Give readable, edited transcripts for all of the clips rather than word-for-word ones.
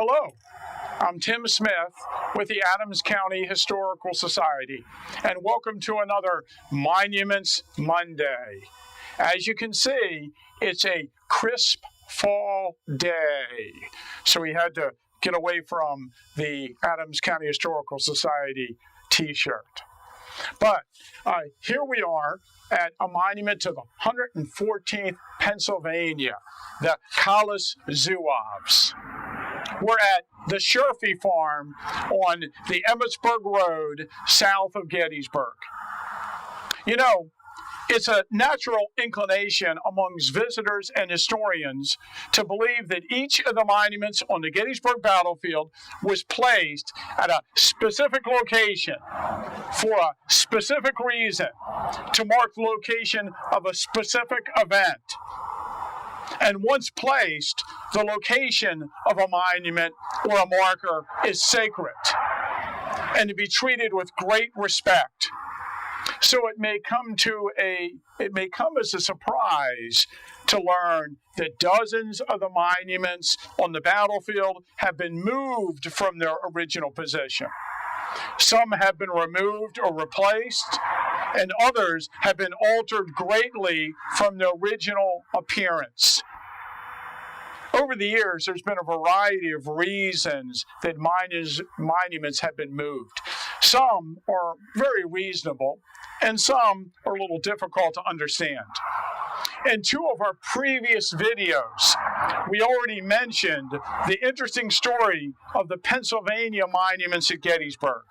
Hello, I'm Tim Smith with the Adams County Historical Society, and welcome to another Monuments Monday. As you can see, it's a crisp fall day, so we had to get away from the Adams County Historical Society t-shirt. But here we are at a monument to the 114th Pennsylvania, the Collis Zouaves. We're at the Sherfy Farm on the Emmitsburg Road south of Gettysburg. You know, it's a natural inclination amongst visitors and historians to believe that each of the monuments on the Gettysburg battlefield was placed at a specific location for a specific reason, to mark the location of a specific event. And once placed, the location of a monument or a marker is sacred and to be treated with great respect. So it may come as a surprise to learn that dozens of the monuments on the battlefield have been moved from their original position. Some have been removed or replaced, and others have been altered greatly from their original appearance. Over the years, there's been a variety of reasons that monuments have been moved. Some are very reasonable, and some are a little difficult to understand. In two of our previous videos, we already mentioned the interesting story of the Pennsylvania monuments at Gettysburg.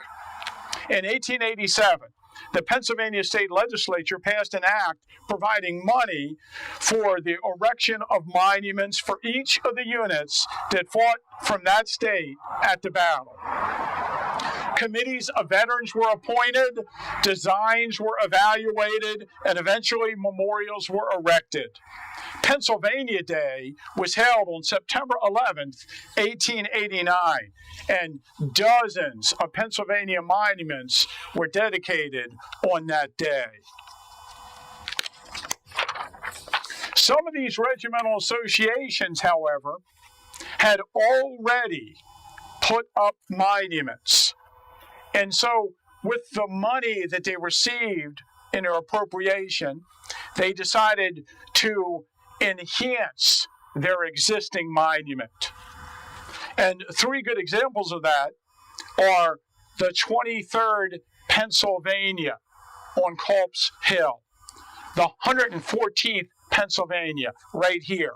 In 1887, the Pennsylvania State Legislature passed an act providing money for the erection of monuments for each of the units that fought from that state at the battle. Committees of veterans were appointed, designs were evaluated, and eventually memorials were erected. Pennsylvania Day was held on September 11th, 1889, and dozens of Pennsylvania monuments were dedicated on that day. Some of these regimental associations, however, had already put up monuments. And so, with the money that they received in their appropriation, they decided to enhance their existing monument. And three good examples of that are the 23rd Pennsylvania on Culp's Hill, the 114th Pennsylvania right here,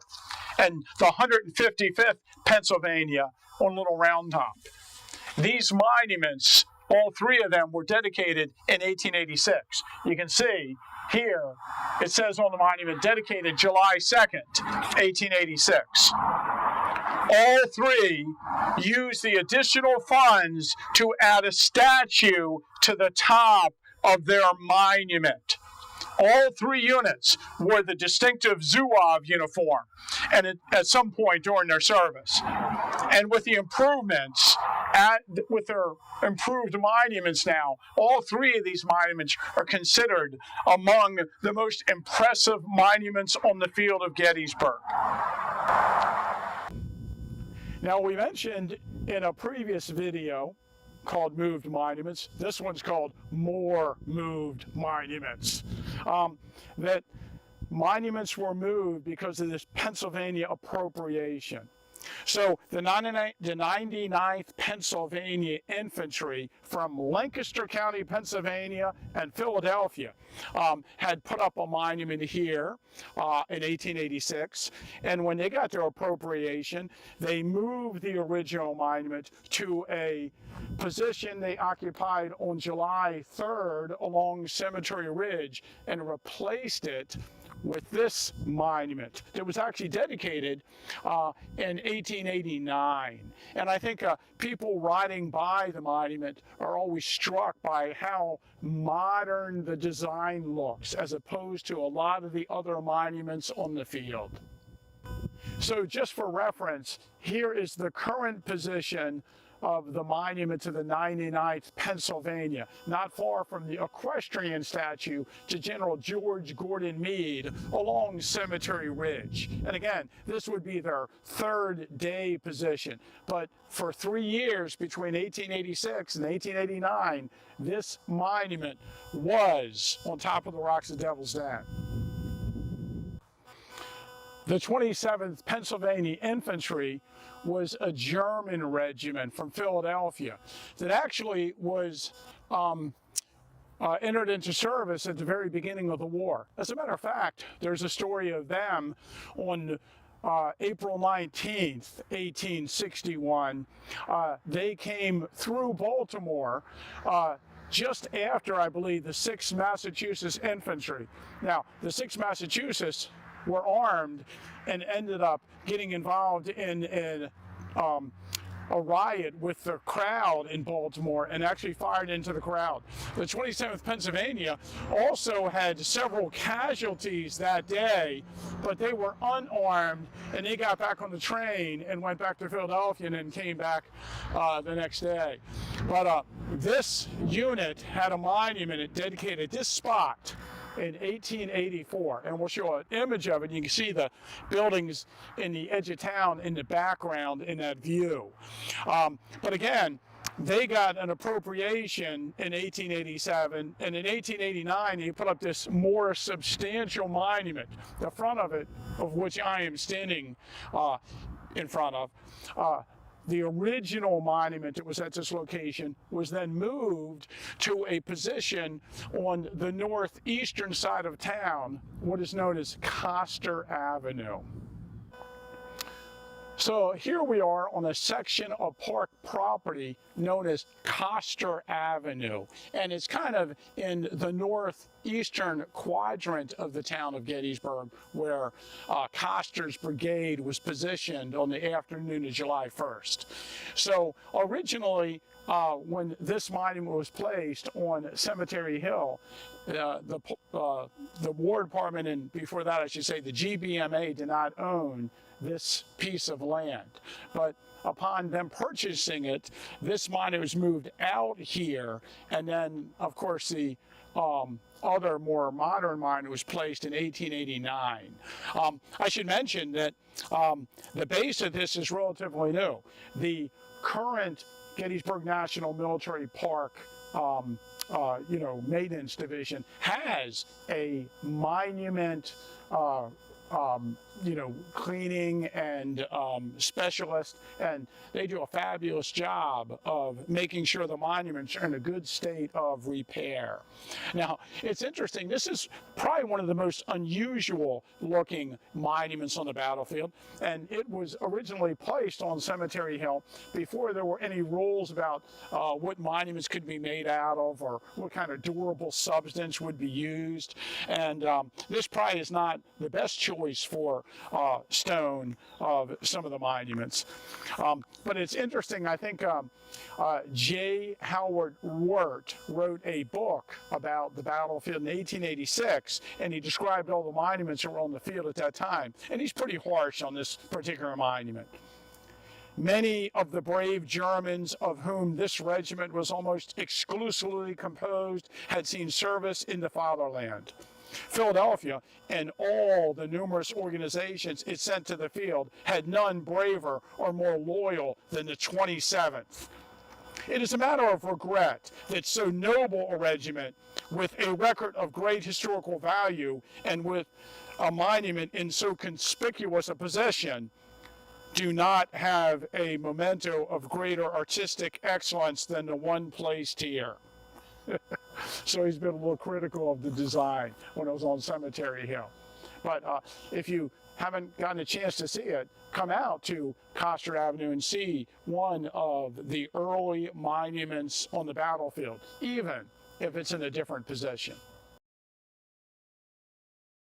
and the 155th Pennsylvania on Little Round Top. These monuments, all three of them, were dedicated in 1886. You can see here, it says on the monument, dedicated July 2nd, 1886. All three used the additional funds to add a statue to the top of their monument. All three units wore the distinctive Zouave uniform and at some point during their service. And with the improvements, with their improved monuments now, all three of these monuments are considered among the most impressive monuments on the field of Gettysburg. Now, we mentioned in a previous video called Moved Monuments, this one's called More Moved Monuments, that monuments were moved because of this Pennsylvania appropriation. So the 99th Pennsylvania Infantry from Lancaster County, Pennsylvania and Philadelphia had put up a monument here in 1886. And when they got their appropriation, they moved the original monument to a position they occupied on July 3rd along Cemetery Ridge and replaced it with this monument that was actually dedicated in 1889. And I think people riding by the monument are always struck by how modern the design looks as opposed to a lot of the other monuments on the field. So just for reference, here is the current position of the monument to the 99th Pennsylvania, not far from the equestrian statue to General George Gordon Meade along Cemetery Ridge. And again, this would be their third day position. But for 3 years, between 1886 and 1889, this monument was on top of the rocks of Devil's Den. The 27th Pennsylvania Infantry was a German regiment from Philadelphia that actually was entered into service at the very beginning of the war. As a matter of fact, there's a story of them on April 19th, 1861. They came through Baltimore just after, I believe, the 6th Massachusetts Infantry. Now, the 6th Massachusetts were armed and ended up getting involved in a riot with the crowd in Baltimore and actually fired into the crowd. The 27th Pennsylvania also had several casualties that day, but they were unarmed and they got back on the train and went back to Philadelphia and then came back the next day. But this unit had a monument dedicated this spot in 1884, and we'll show an image of it. You can see the buildings in the edge of town in the background in that view. But again, they got an appropriation in 1887, and in 1889 they put up this more substantial monument, the front of it, of which I am standing in front of. The original monument that was at this location was then moved to a position on the northeastern side of town, what is known as CER Avenue. So here we are on a section of park property known as CER Avenue, and it's kind of in the northeastern quadrant of the town of Gettysburg, where Custer's brigade was positioned on the afternoon of July 1st. So originally, when this monument was placed on Cemetery Hill, the War Department, and before that I should say the GBMA, did not own this piece of land. But upon them purchasing it, this monument was moved out here, and then of course the other more modern monument was placed in 1889. I should mention that the base of this is relatively new. The current Gettysburg National Military Park maintenance division has a monument cleaning and specialist, and they do a fabulous job of making sure the monuments are in a good state of repair. Now, it's interesting, this is probably one of the most unusual looking monuments on the battlefield, and it was originally placed on Cemetery Hill before there were any rules about what monuments could be made out of or what kind of durable substance would be used, and this probably is not the best choice for stone of some of the monuments. But it's interesting, I think J. Howard Wirt wrote a book about the battlefield in 1886, and he described all the monuments that were on the field at that time, and he's pretty harsh on this particular monument. Many of the brave Germans of whom this regiment was almost exclusively composed had seen service in the fatherland. Philadelphia and all the numerous organizations it sent to the field had none braver or more loyal than the 27th. It is a matter of regret that so noble a regiment, with a record of great historical value and with a monument in so conspicuous a position, do not have a memento of greater artistic excellence than the one placed here. So he's been a little critical of the design when it was on Cemetery Hill. But if you haven't gotten a chance to see it, come out to CER Avenue and see one of the early monuments on the battlefield, even if it's in a different position.